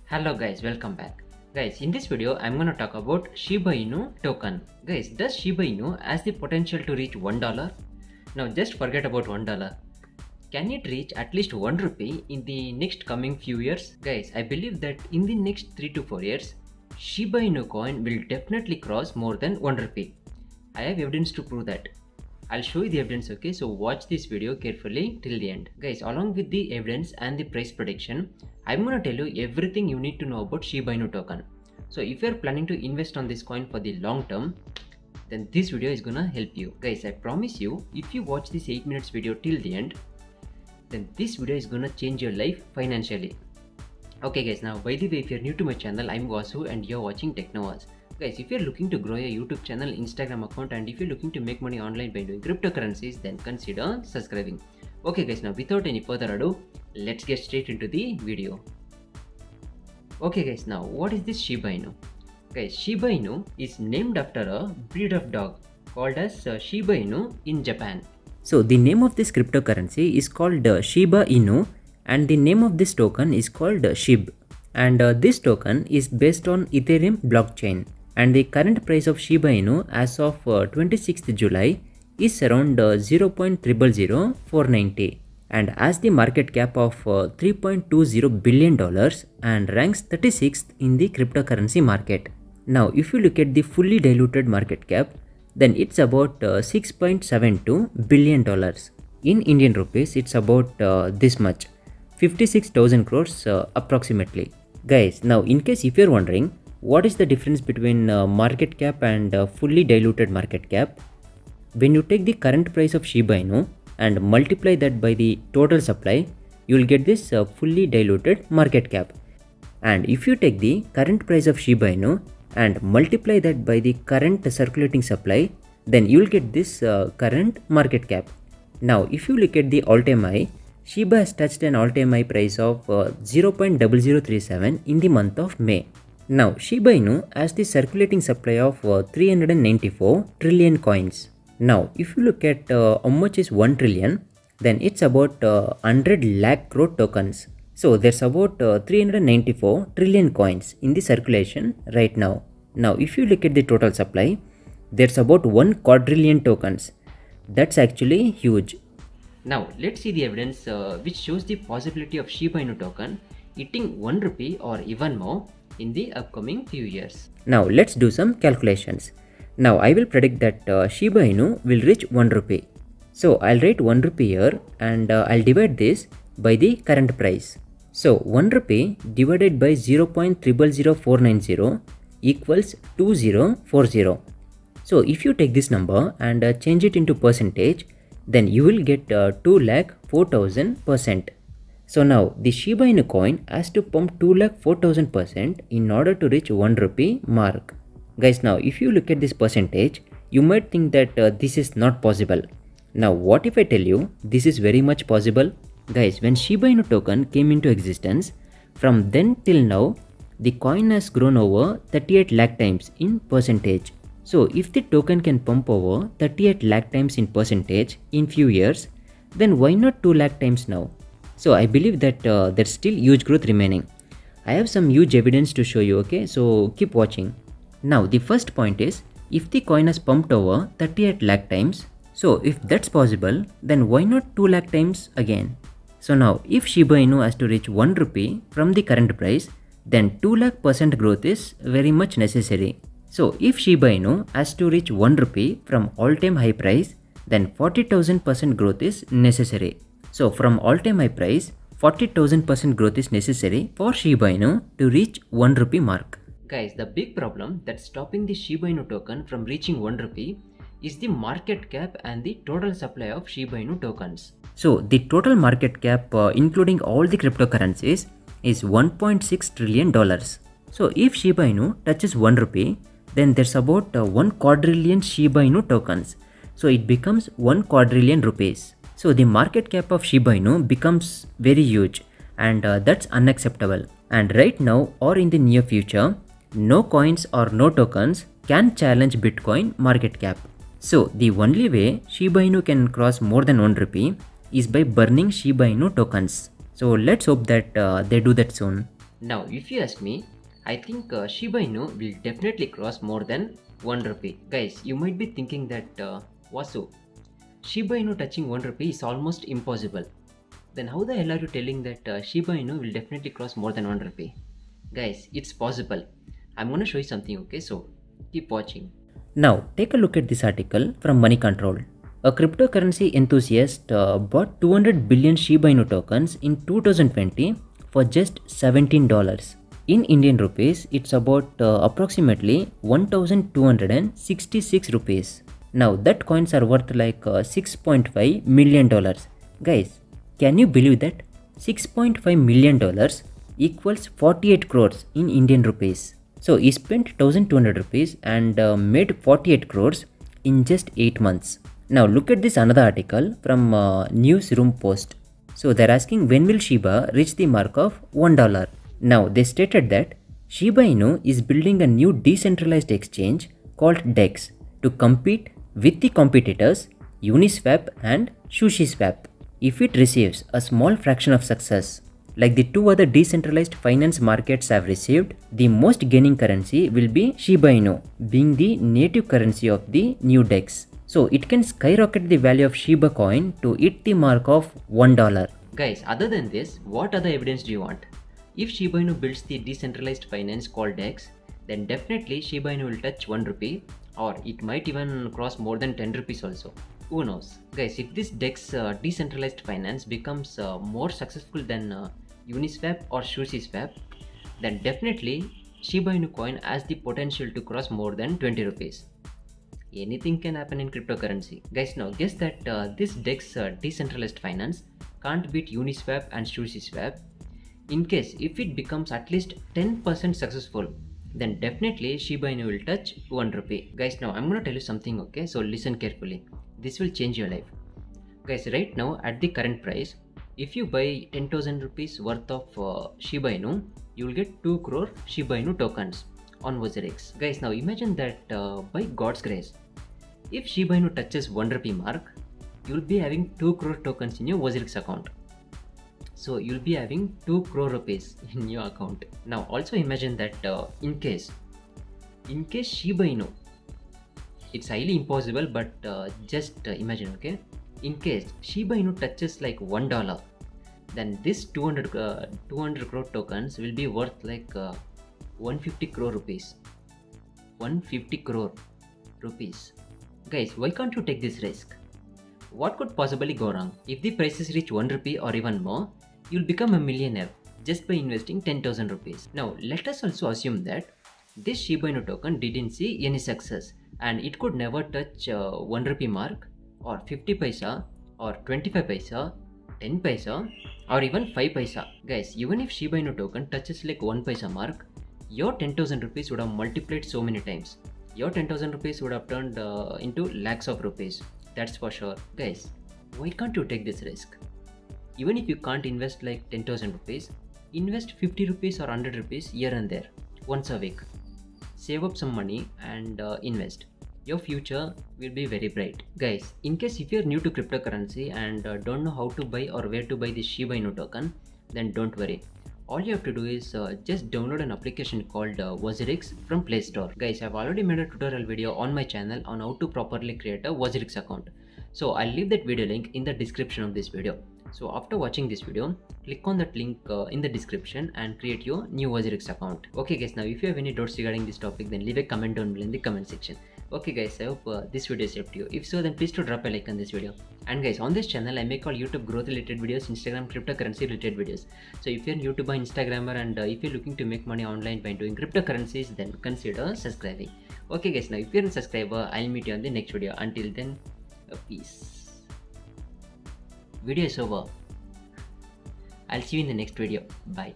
Hello guys, welcome back. Guys, in this video I'm gonna talk about Shiba Inu token. Guys, does Shiba Inu has the potential to reach $1? Now just forget about $1. Can it reach at least 1 rupee in the next coming few years? Guys, I believe that in the next 3 to 4 years, Shiba Inu coin will definitely cross more than 1 rupee. I have evidence to prove that. I'll show you the evidence, okay? So watch this video carefully till the end. Guys, along with the evidence and the price prediction, I'm gonna tell you everything you need to know about Shiba Inu token. So if you're planning to invest on this coin for the long term, then this video is gonna help you. Guys, I promise you, if you watch this 8 minutes video till the end, then this video is gonna change your life financially. Okay guys, now by the way, if you're new to my channel, I'm Vasu and you're watching TechnoVaz. Guys, if you're looking to grow your YouTube channel, Instagram account, and if you're looking to make money online by doing cryptocurrencies, then consider subscribing. Okay guys, now without any further ado, let's get straight into the video. Okay guys, now what is this Shiba Inu? Guys, Shiba Inu is named after a breed of dog called as Shiba Inu in Japan. So the name of this cryptocurrency is called Shiba Inu, and the name of this token is called SHIB. And this token is based on Ethereum blockchain. And the current price of Shiba Inu as of 26th July is around 0.000490 and has the market cap of $3.20 billion and ranks 36th in the cryptocurrency market. Now if you look at the fully diluted market cap, then it's about $6.72 billion. In Indian rupees, it's about this much, 56,000 crores approximately. Guys, now in case if you're wondering, what is the difference between market cap and fully diluted market cap? When you take the current price of Shiba Inu and multiply that by the total supply, you will get this fully diluted market cap. And if you take the current price of Shiba Inu and multiply that by the current circulating supply, then you will get this current market cap. Now if you look at the all-time high, Shiba has touched an all-time high price of 0.0037 in the month of May. Now Shiba Inu has the circulating supply of 394 trillion coins. Now if you look at how much is 1 trillion, then it's about 100 lakh crore tokens. So there's about 394 trillion coins in the circulation right now. Now if you look at the total supply, there's about 1 quadrillion tokens. That's actually huge. Now let's see the evidence which shows the possibility of Shiba Inu token hitting 1 rupee or even more in the upcoming few years. Now let's do some calculations. Now I will predict that Shiba Inu will reach 1 rupee. So I'll write 1 rupee here and I'll divide this by the current price. So 1 rupee divided by 0.000490 equals 2040. So if you take this number and change it into percentage, then you will get 2,04,000%. So now the Shiba Inu coin has to pump 2,04,000% in order to reach 1 rupee mark. Guys, now if you look at this percentage, you might think that this is not possible. Now what if I tell you this is very much possible? Guys, when Shiba Inu token came into existence, from then till now, the coin has grown over 38 lakh times in percentage. So if the token can pump over 38 lakh times in percentage in few years, then why not 2 lakh times now? So I believe that there's still huge growth remaining. I have some huge evidence to show you, okay? So keep watching. Now the first point is, if the coin has pumped over 38 lakh times, so if that's possible, then why not 2 lakh times again? So now if Shiba Inu has to reach 1 rupee from the current price, then 2 lakh% growth is very much necessary. So if Shiba Inu has to reach 1 rupee from all-time high price, then 40,000% growth is necessary. So from all-time high price, 40,000% growth is necessary for Shiba Inu to reach 1 rupee mark. Guys, the big problem that's stopping the Shiba Inu token from reaching 1 rupee is the market cap and the total supply of Shiba Inu tokens. So the total market cap including all the cryptocurrencies is $1.6 trillion. So if Shiba Inu touches 1 rupee, then there's about 1 quadrillion Shiba Inu tokens. So it becomes 1 quadrillion rupees. So the market cap of Shiba Inu becomes very huge, and that's unacceptable. And right now or in the near future, no coins or no tokens can challenge Bitcoin market cap. So the only way Shiba Inu can cross more than 1 rupee is by burning Shiba Inu tokens. So let's hope that they do that soon. Now, if you ask me, I think Shiba Inu will definitely cross more than 1 rupee. Guys, you might be thinking that Vasu, Shiba Inu touching 1 rupee is almost impossible. Then how the hell are you telling that Shiba Inu will definitely cross more than 1 rupee? Guys, it's possible. I'm gonna show you something, okay? So keep watching. Now, take a look at this article from Money Control. A cryptocurrency enthusiast bought 200 billion Shiba Inu tokens in 2020 for just $17. In Indian rupees, it's about approximately 1266 rupees. Now, that coins are worth like $6.5 million. Guys, can you believe that? $6.5 million equals 48 crores in Indian rupees. So he spent 1200 rupees and made 48 crores in just 8 months. Now look at this another article from Newsroom Post. So they're asking when will Shiba reach the mark of $1? Now they stated that Shiba Inu is building a new decentralized exchange called DEX to compete with the competitors Uniswap and SushiSwap. If it receives a small fraction of success, like the two other decentralized finance markets have received, the most gaining currency will be Shiba Inu, being the native currency of the new DEX. So it can skyrocket the value of Shiba coin to hit the mark of $1. Guys, other than this, what other evidence do you want? If Shiba Inu builds the decentralized finance called DEX, then definitely Shiba Inu will touch 1 rupee, or it might even cross more than 10 rupees also. Who knows? Guys, if this DEX decentralized finance becomes more successful than Uniswap or SushiSwap, then definitely Shiba Inu coin has the potential to cross more than 20 rupees. Anything can happen in cryptocurrency. Guys, now guess that this DEX decentralized finance can't beat Uniswap and SushiSwap. In case if it becomes at least 10% successful, then definitely Shiba Inu will touch 1 rupee. Guys, now I'm gonna tell you something, okay? So listen carefully. This will change your life. Guys, right now at the current price, if you buy 10,000 rupees worth of Shiba Inu, you will get 2 crore Shiba Inu tokens on WazirX. Guys, now imagine that by God's grace, if Shiba Inu touches 1 rupee mark, you will be having 2 crore tokens in your WazirX account. So you'll be having 2 crore rupees in your account. Now also imagine that in case Shiba Inu, it's highly impossible, but just imagine, okay? In case Shiba Inu touches like $1, then this 200 crore tokens will be worth like 150 crore rupees. 150 crore rupees. Guys, why can't you take this risk? What could possibly go wrong? If the prices reach 1 rupee or even more, you'll become a millionaire just by investing 10,000 rupees. Now, let us also assume that this Shiba Inu token didn't see any success and it could never touch 1 rupee mark or 50 paisa or 25 paisa, 10 paisa or even 5 paisa. Guys, even if Shiba Inu token touches like 1 paisa mark, your 10,000 rupees would have multiplied so many times. Your 10,000 rupees would have turned into lakhs of rupees. That's for sure. Guys, why can't you take this risk? Even if you can't invest like 10,000 rupees, invest 50 rupees or 100 rupees here and there, once a week. Save up some money and invest. Your future will be very bright. Guys, in case if you're new to cryptocurrency and don't know how to buy or where to buy this Shiba Inu token, then don't worry. All you have to do is just download an application called WazirX from Play Store. Guys, I've already made a tutorial video on my channel on how to properly create a WazirX account. So I'll leave that video link in the description of this video. So after watching this video, click on that link in the description and create your new WazirX account. Okay guys, now if you have any doubts regarding this topic, then leave a comment down below in the comment section. Okay guys, I hope this video helped you. If so, then please do drop a like on this video. And guys, on this channel I make all YouTube growth related videos, Instagram cryptocurrency related videos. So if you're a YouTuber, Instagrammer, and if you're looking to make money online by doing cryptocurrencies, then consider subscribing. Okay guys, now if you're a subscriber, I'll meet you on the next video. Until then, peace. Video is over. I'll see you in the next video. Bye.